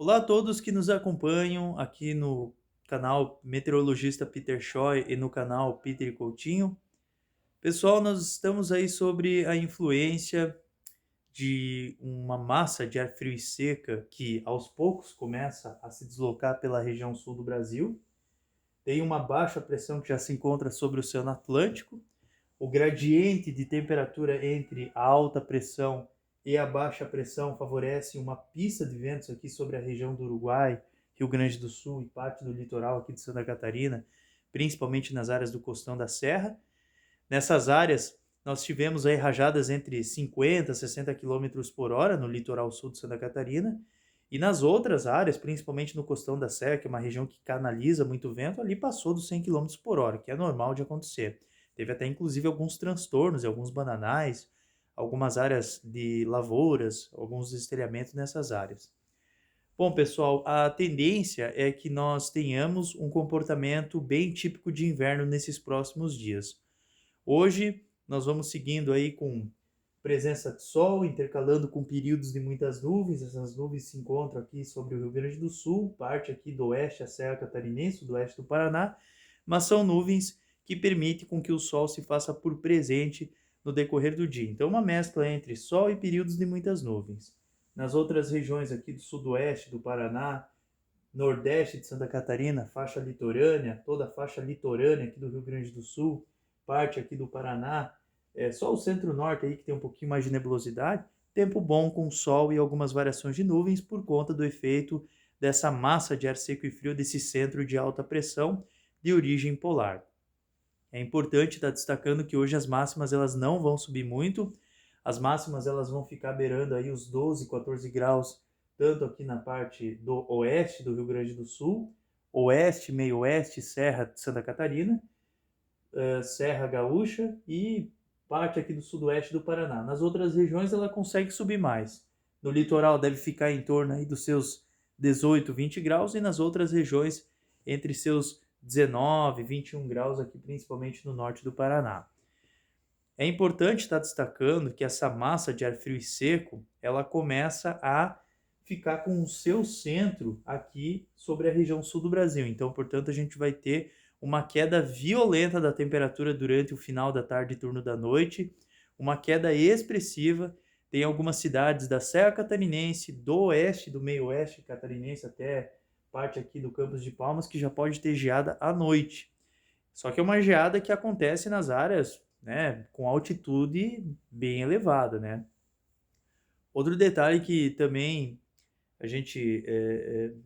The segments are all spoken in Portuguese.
Olá a todos que nos acompanham aqui no canal Meteorologista Peter Choi e no canal Peter e Coutinho. Pessoal, nós estamos aí sobre a influência de uma massa de ar frio e seca que aos poucos começa a se deslocar pela região sul do Brasil. Tem uma baixa pressão que já se encontra sobre o Oceano Atlântico. O gradiente de temperatura entre a alta pressão e a baixa pressão favorece uma pista de ventos aqui sobre a região do Uruguai, Rio Grande do Sul e parte do litoral aqui de Santa Catarina, principalmente nas áreas do costão da Serra. Nessas áreas, nós tivemos aí rajadas entre 50 e 60 quilômetros por hora no litoral sul de Santa Catarina, e nas outras áreas, principalmente no costão da Serra, que é uma região que canaliza muito vento, ali passou dos 100 quilômetros por hora, que é normal de acontecer. Teve até inclusive alguns transtornos em alguns bananais, algumas áreas de lavouras, alguns estelhamentos nessas áreas. Bom, pessoal, a tendência é que nós tenhamos um comportamento bem típico de inverno nesses próximos dias. Hoje nós vamos seguindo aí com presença de sol, intercalando com períodos de muitas nuvens. Essas nuvens se encontram aqui sobre o Rio Grande do Sul, parte aqui do oeste, a Serra Catarinense, do oeste do Paraná, mas são nuvens que permitem com que o sol se faça por presente no decorrer do dia. Então, uma mescla entre sol e períodos de muitas nuvens. Nas outras regiões aqui do sudoeste do Paraná, nordeste de Santa Catarina, faixa litorânea, toda a faixa litorânea aqui do Rio Grande do Sul, parte aqui do Paraná, só o centro-norte aí que tem um pouquinho mais de nebulosidade, tempo bom com sol e algumas variações de nuvens por conta do efeito dessa massa de ar seco e frio desse centro de alta pressão de origem polar. É importante estar destacando que hoje as máximas elas não vão subir muito, as máximas elas vão ficar beirando aí os 12, 14 graus, tanto aqui na parte do oeste do Rio Grande do Sul, oeste, meio oeste, Serra de Santa Catarina, Serra Gaúcha e parte aqui do sudoeste do Paraná. Nas outras regiões ela consegue subir mais. No litoral deve ficar em torno aí dos seus 18, 20 graus e nas outras regiões entre seus 19, 21 graus aqui principalmente no norte do Paraná. É importante estar destacando que essa massa de ar frio e seco, ela começa a ficar com o seu centro aqui sobre a região sul do Brasil. Então, portanto, a gente vai ter uma queda violenta da temperatura durante o final da tarde e turno da noite, uma queda expressiva. Tem algumas cidades da Serra Catarinense, do oeste, do meio oeste catarinense até parte aqui do Campos de Palmas que já pode ter geada à noite. Só que é uma geada que acontece nas áreas, né, com altitude bem elevada, né? Outro detalhe que também a gente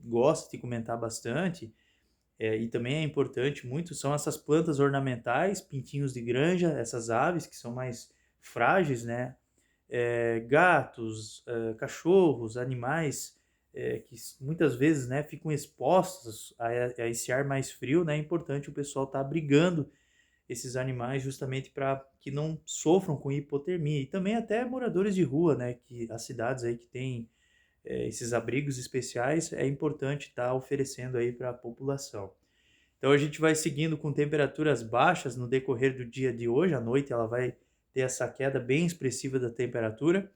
gosta de comentar bastante e também é importante muito são essas plantas ornamentais, pintinhos de granja, essas aves que são mais frágeis, né? Gatos, cachorros, animais que muitas vezes, né, ficam expostos a esse ar mais frio, né? É importante o pessoal estar abrigando esses animais justamente para que não sofram com hipotermia. E também até moradores de rua, né? Que as cidades aí que têm esses abrigos especiais é importante estar oferecendo aí para a população. Então a gente vai seguindo com temperaturas baixas no decorrer do dia de hoje. À noite ela vai ter essa queda bem expressiva da temperatura.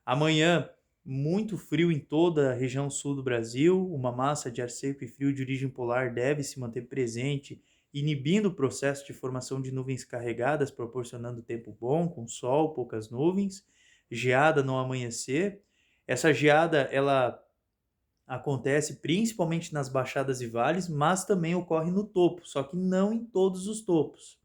Amanhã, muito frio em toda a região sul do Brasil. Uma massa de ar seco e frio de origem polar deve se manter presente, inibindo o processo de formação de nuvens carregadas, proporcionando tempo bom, com sol, poucas nuvens. Geada no amanhecer. Essa geada, ela acontece principalmente nas baixadas e vales, mas também ocorre no topo, só que não em todos os topos,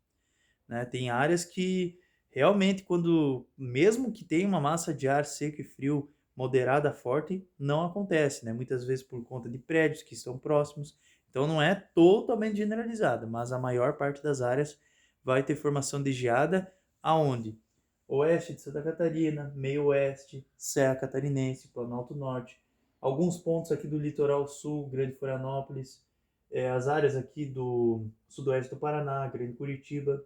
né? Tem áreas que realmente, quando mesmo que tenha uma massa de ar seco e frio moderada forte, não acontece, né? Muitas vezes por conta de prédios que estão próximos. Então não é totalmente generalizada, mas a maior parte das áreas vai ter formação de geada aonde? Oeste de Santa Catarina, meio oeste, Serra Catarinense, Planalto Norte, alguns pontos aqui do litoral sul, Grande Florianópolis, as áreas aqui do sudoeste do Paraná, Grande Curitiba,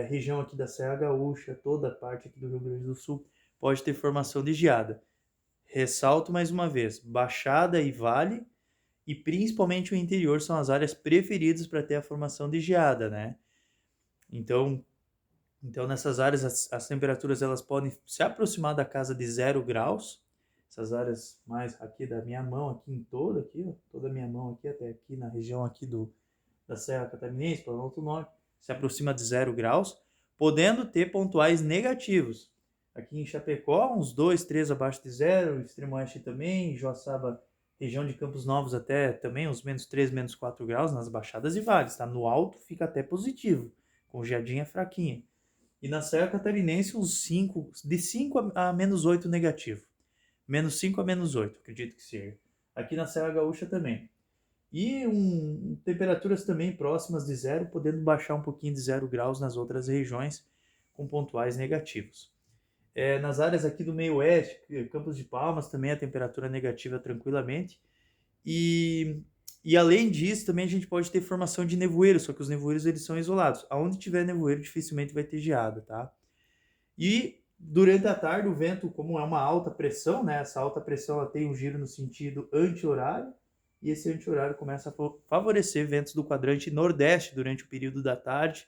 região aqui da Serra Gaúcha, toda a parte aqui do Rio Grande do Sul, pode ter formação de geada. Ressalto mais uma vez, Baixada e Vale, e principalmente o interior são as áreas preferidas para ter a formação de geada, né? Então, nessas áreas as temperaturas elas podem se aproximar da casa de 0 graus, essas áreas mais aqui da minha mão, aqui em toda, aqui, ó, toda a minha mão aqui, até aqui na região aqui da Serra Catarinense, Planalto Norte, se aproxima de 0 graus, podendo ter pontuais negativos. Aqui em Chapecó, uns 2, 3 abaixo de 0, extremo oeste também, Joaçaba, região de Campos Novos até também uns menos 3, menos 4 graus nas baixadas e vales, tá? No alto fica até positivo, com geadinha fraquinha. E na Serra Catarinense, uns 5, de 5 a menos 8 negativo. Menos 5 a menos 8, acredito que seja. Aqui na Serra Gaúcha também. E temperaturas também próximas de 0, podendo baixar um pouquinho de 0 graus nas outras regiões, com pontuais negativos. Nas áreas aqui do meio oeste, Campos de Palmas, também a temperatura negativa tranquilamente. E além disso, também a gente pode ter formação de nevoeiros, só que os nevoeiros eles são isolados. Aonde tiver nevoeiro, dificilmente vai ter geada, tá? E durante a tarde, o vento, como é uma alta pressão, né? Essa alta pressão ela tem um giro no sentido anti-horário, e esse anti-horário começa a favorecer ventos do quadrante nordeste durante o período da tarde,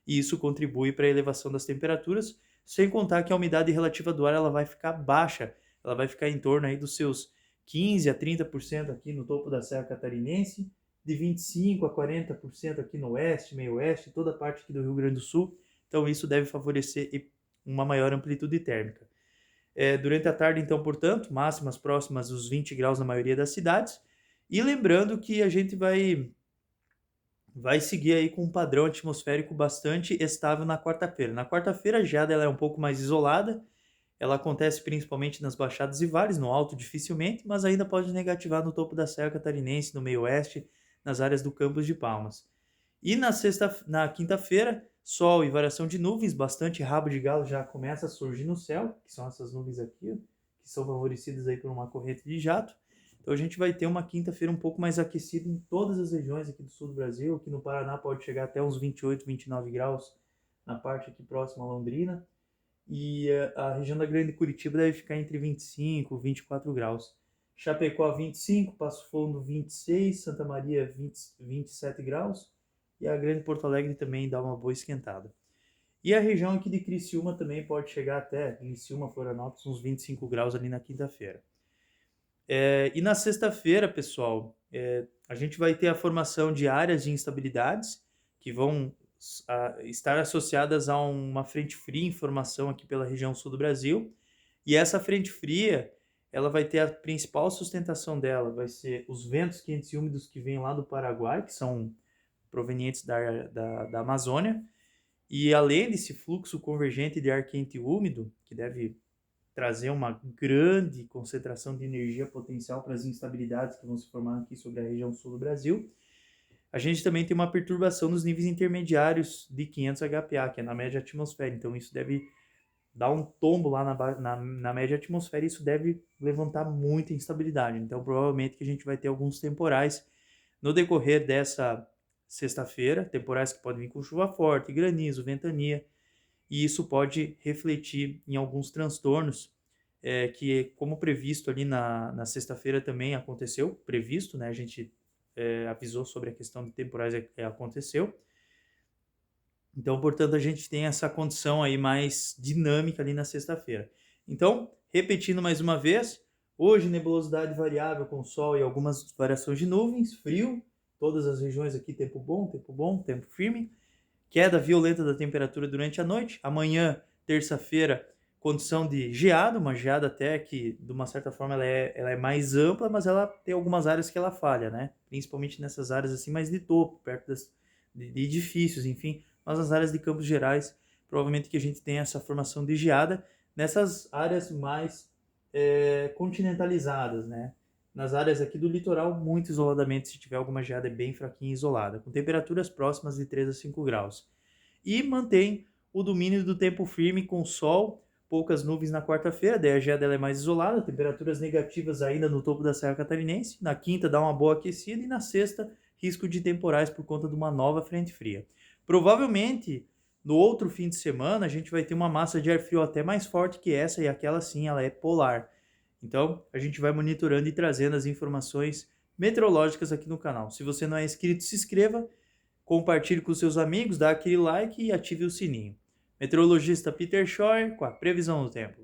e isso contribui para a elevação das temperaturas, sem contar que a umidade relativa do ar ela vai ficar baixa, ela vai ficar em torno aí dos seus 15 a 30% aqui no topo da Serra Catarinense, de 25 a 40% aqui no oeste, meio oeste, toda a parte aqui do Rio Grande do Sul. Então isso deve favorecer uma maior amplitude térmica. Durante a tarde, então, portanto, máximas próximas dos 20 graus na maioria das cidades. E lembrando que a gente vai seguir aí com um padrão atmosférico bastante estável na quarta-feira. Na quarta-feira a geada ela é um pouco mais isolada, ela acontece principalmente nas baixadas e vales, no alto dificilmente, mas ainda pode negativar no topo da Serra Catarinense, no meio oeste, nas áreas do Campos de Palmas. E na quinta-feira, sol e variação de nuvens, bastante rabo de galo já começa a surgir no céu, que são essas nuvens aqui, que são favorecidas aí por uma corrente de jato. Então a gente vai ter uma quinta-feira um pouco mais aquecida em todas as regiões aqui do sul do Brasil. Aqui no Paraná pode chegar até uns 28, 29 graus na parte aqui próxima a Londrina. E a região da Grande Curitiba deve ficar entre 25 e 24 graus. Chapecó 25, Passo Fundo 26, Santa Maria 27 graus. E a Grande Porto Alegre também dá uma boa esquentada. E a região aqui de Criciúma também pode chegar até Criciúma, Florianópolis, uns 25 graus ali na quinta-feira. E na sexta-feira, pessoal, a gente vai ter a formação de áreas de instabilidades que vão estar associadas a uma frente fria em formação aqui pela região sul do Brasil. E essa frente fria, ela vai ter a principal sustentação dela, vai ser os ventos quentes e úmidos que vêm lá do Paraguai, que são provenientes da Amazônia. E além desse fluxo convergente de ar quente e úmido, que deve trazer uma grande concentração de energia potencial para as instabilidades que vão se formar aqui sobre a região sul do Brasil, a gente também tem uma perturbação nos níveis intermediários de 500 HPA, que é na média atmosfera. Então isso deve dar um tombo lá na média atmosfera e isso deve levantar muita instabilidade. Então provavelmente que a gente vai ter alguns temporais no decorrer dessa sexta-feira, temporais que podem vir com chuva forte, granizo, ventania, e isso pode refletir em alguns transtornos que, como previsto ali na sexta-feira também aconteceu, previsto, né? A gente avisou sobre a questão de temporais aconteceu. Então, portanto, a gente tem essa condição aí mais dinâmica ali na sexta-feira. Então, repetindo mais uma vez, hoje nebulosidade variável com sol e algumas variações de nuvens, frio, todas as regiões aqui tempo bom, tempo firme. Queda violenta da temperatura durante a noite. Amanhã, terça-feira, condição de geada, uma geada até que, de uma certa forma, ela é mais ampla, mas ela tem algumas áreas que ela falha, né? Principalmente nessas áreas assim mais de topo, perto de edifícios, enfim. Mas nas áreas de Campos Gerais, provavelmente que a gente tem essa formação de geada nessas áreas mais continentalizadas, né? Nas áreas aqui do litoral, muito isoladamente, se tiver alguma geada bem fraquinha e isolada, com temperaturas próximas de 3 a 5 graus. E mantém o domínio do tempo firme com sol, poucas nuvens na quarta-feira, daí a geada ela é mais isolada, temperaturas negativas ainda no topo da Serra Catarinense. Na quinta dá uma boa aquecida e na sexta risco de temporais por conta de uma nova frente fria. Provavelmente, no outro fim de semana, a gente vai ter uma massa de ar frio até mais forte que essa e aquela sim, ela é polar. Então, a gente vai monitorando e trazendo as informações meteorológicas aqui no canal. Se você não é inscrito, se inscreva, compartilhe com seus amigos, dá aquele like e ative o sininho. Meteorologista Peter Scheuer com a previsão do tempo.